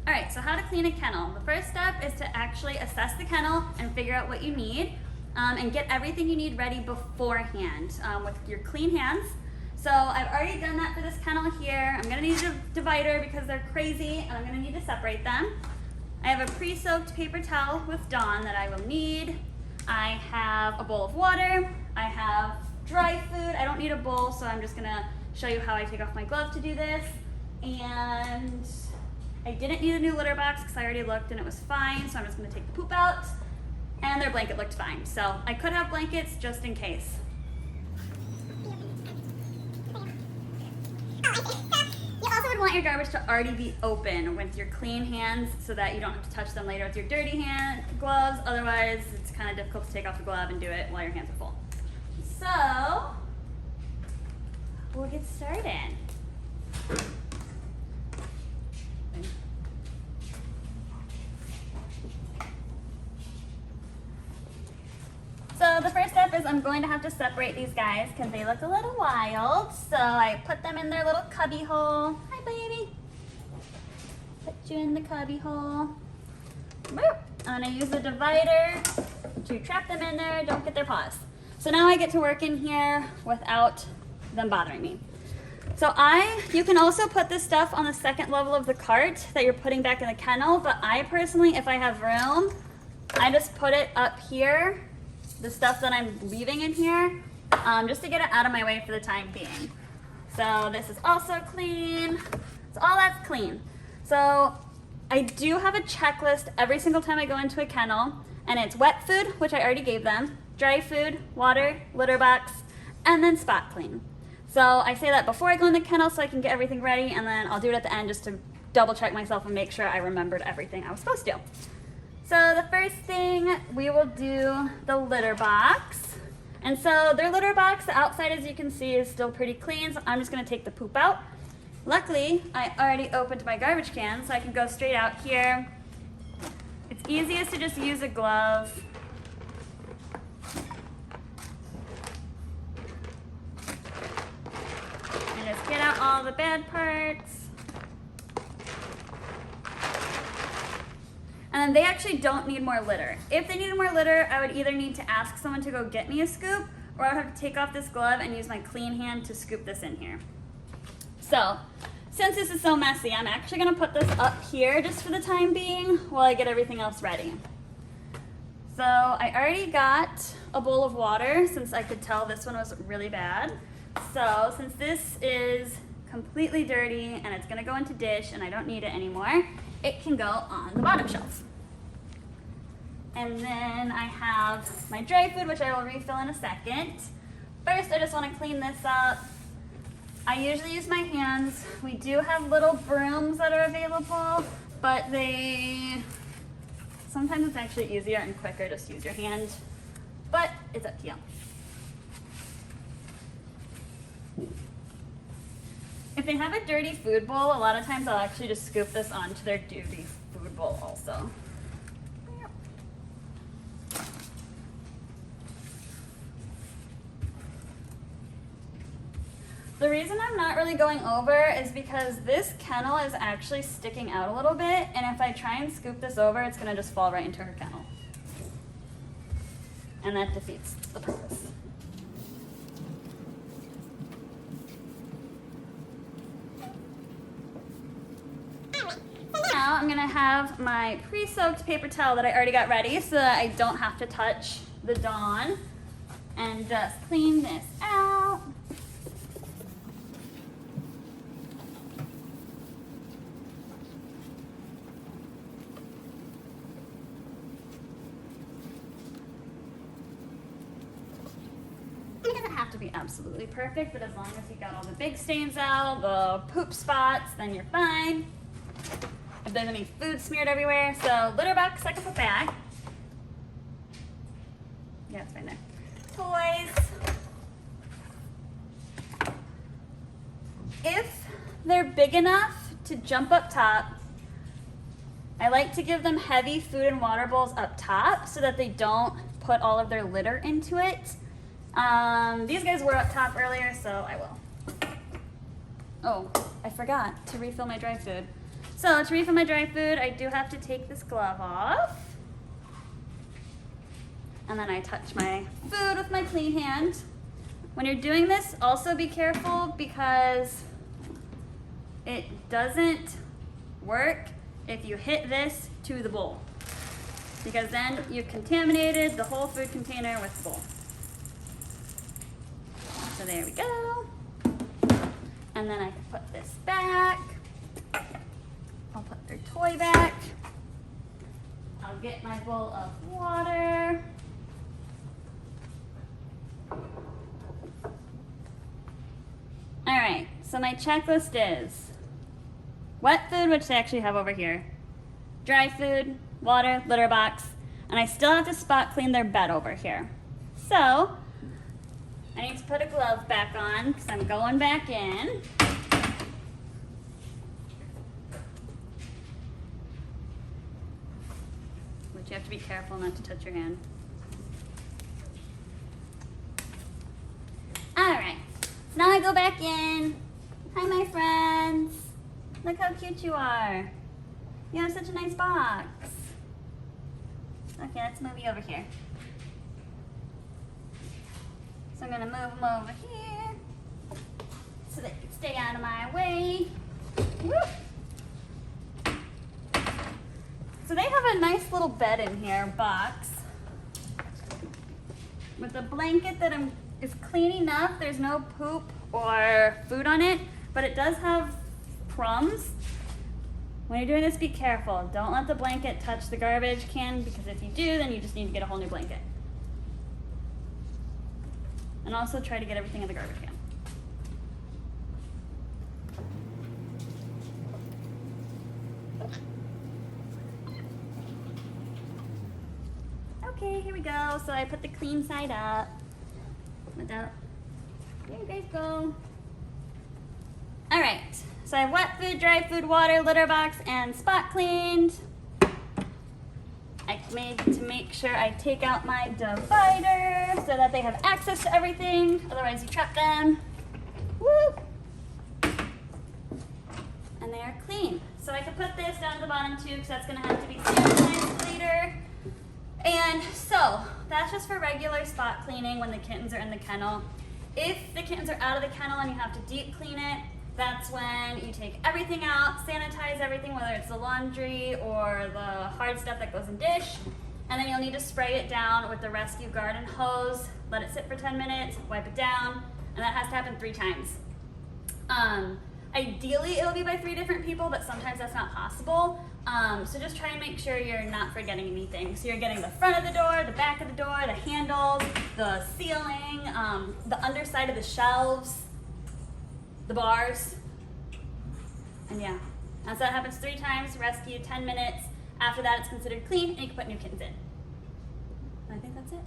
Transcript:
All right, so how to clean a kennel. The first step is to actually assess the kennel and figure out what you need and get everything you need ready beforehand with your clean hands. So I've already done that for this kennel here. I'm gonna need a divider because they're crazy and I'm gonna need to separate them. I have a pre-soaked paper towel with Dawn that I will need. I have a bowl of water. I have dry food. I don't need a bowl, so I'm just gonna show you how I take off my glove to do this. And I didn't need a new litter box because I already looked and it was fine, so I'm just gonna take the poop out. And their blanket looked fine, so I could have blankets just in case. You also would want your garbage to already be open with your clean hands so that you don't have to touch them later with your dirty gloves. Otherwise, it's kind of difficult to take off the glove and do it while your hands are full. So, we'll get started. So the first step is I'm going to have to separate these guys because they look a little wild. So I put them in their little cubby hole. Hi, baby. Put you in the cubby hole. Boop. I'm going to use the divider to trap them in there. Don't get their paws. So now I get to work in here without them bothering me. So you can also put this stuff on the second level of the cart that you're putting back in the kennel. But I personally, if I have room, I just put it up here. The stuff that I'm leaving in here, just to get it out of my way for the time being. So this is also clean. So all that's clean. So I do have a checklist every single time I go into a kennel, and it's wet food, which I already gave them, dry food, water, litter box, and then spot clean. So I say that before I go in the kennel so I can get everything ready, and then I'll do it at the end just to double check myself and make sure I remembered everything I was supposed to. So the first thing, we will do the litter box. And so their litter box, the outside, as you can see, is still pretty clean, so I'm just gonna take the poop out. Luckily, I already opened my garbage can, so I can go straight out here. It's easiest to just use a glove. And just get out all the bad parts. And then they actually don't need more litter. If they needed more litter, I would either need to ask someone to go get me a scoop, or I would have to take off this glove and use my clean hand to scoop this in here. So, since this is so messy, I'm actually gonna put this up here just for the time being while I get everything else ready. So I already got a bowl of water since I could tell this one was really bad. So since this is completely dirty and it's gonna go into dish and I don't need it anymore, it can go on the bottom shelf. And then I have my dry food, which I will refill in a second. First, I just want to clean this up. I usually use my hands. We do have little brooms that are available, but sometimes it's actually easier and quicker just to use your hand, but it's up to you. If they have a dirty food bowl, a lot of times I'll actually just scoop this onto their dirty food bowl also. The reason I'm not really going over is because this kennel is actually sticking out a little bit, and if I try and scoop this over, it's gonna just fall right into her kennel. And that defeats the purpose. Now I'm gonna have my pre-soaked paper towel that I already got ready so that I don't have to touch the Dawn, and just clean this out. And it doesn't have to be absolutely perfect, but as long as you got all the big stains out, the poop spots, then you're fine. If there's any food smeared everywhere. So litter box, I can put back. Yeah, it's fine there. Toys. If they're big enough to jump up top, I like to give them heavy food and water bowls up top so that they don't put all of their litter into it. These guys were up top earlier, so I will. Oh, I forgot to refill my dry food. So to refill my dry food, I do have to take this glove off. And then I touch my food with my clean hand. When you're doing this, also be careful because it doesn't work if you hit this to the bowl. Because then you've contaminated the whole food container with the bowl. So there we go. And then I can put this back. I'll put their toy back. I'll get my bowl of water. All right, so my checklist is wet food, which they actually have over here, dry food, water, litter box, and I still have to spot clean their bed over here. So I need to put a glove back on because I'm going back in. But you have to be careful not to touch your hand. All right, so now I go back in. Hi, my friends. Look how cute you are. You have such a nice box. Okay, let's move you over here. So I'm gonna move them over here so they can stay out of my way. Whoop. So they have a nice little bed in here, box, with a blanket that is clean enough. There's no poop or food on it, but it does have crumbs. When you're doing this, be careful. Don't let the blanket touch the garbage can, because if you do, then you just need to get a whole new blanket. And also try to get everything in the garbage can. Okay, here we go. So I put the clean side up. Without, there you guys go. All right, so I have wet food, dry food, water, litter box, and spot cleaned. I made to make sure I take out my divider so that they have access to everything, otherwise you trap them. Woo! And they are clean. So I can put this down at the bottom too, because that's gonna have to be sanitized later. And so that's just for regular spot cleaning when the kittens are in the kennel. If the kittens are out of the kennel and you have to deep clean it, that's when you take everything out, sanitize everything, whether it's the laundry or the hard stuff that goes in dish, and then you'll need to spray it down with the Rescue Garden hose, let it sit for 10 minutes, wipe it down, and that has to happen 3 times. Ideally, it'll be by 3 different people, but sometimes that's not possible. So just try and make sure you're not forgetting anything. So you're getting the front of the door, the back of the door, the handles, the ceiling, the underside of the shelves, the bars, and yeah. And so that happens 3 times, rescue 10 minutes. After that, it's considered clean, and you can put new kittens in. And I think that's it.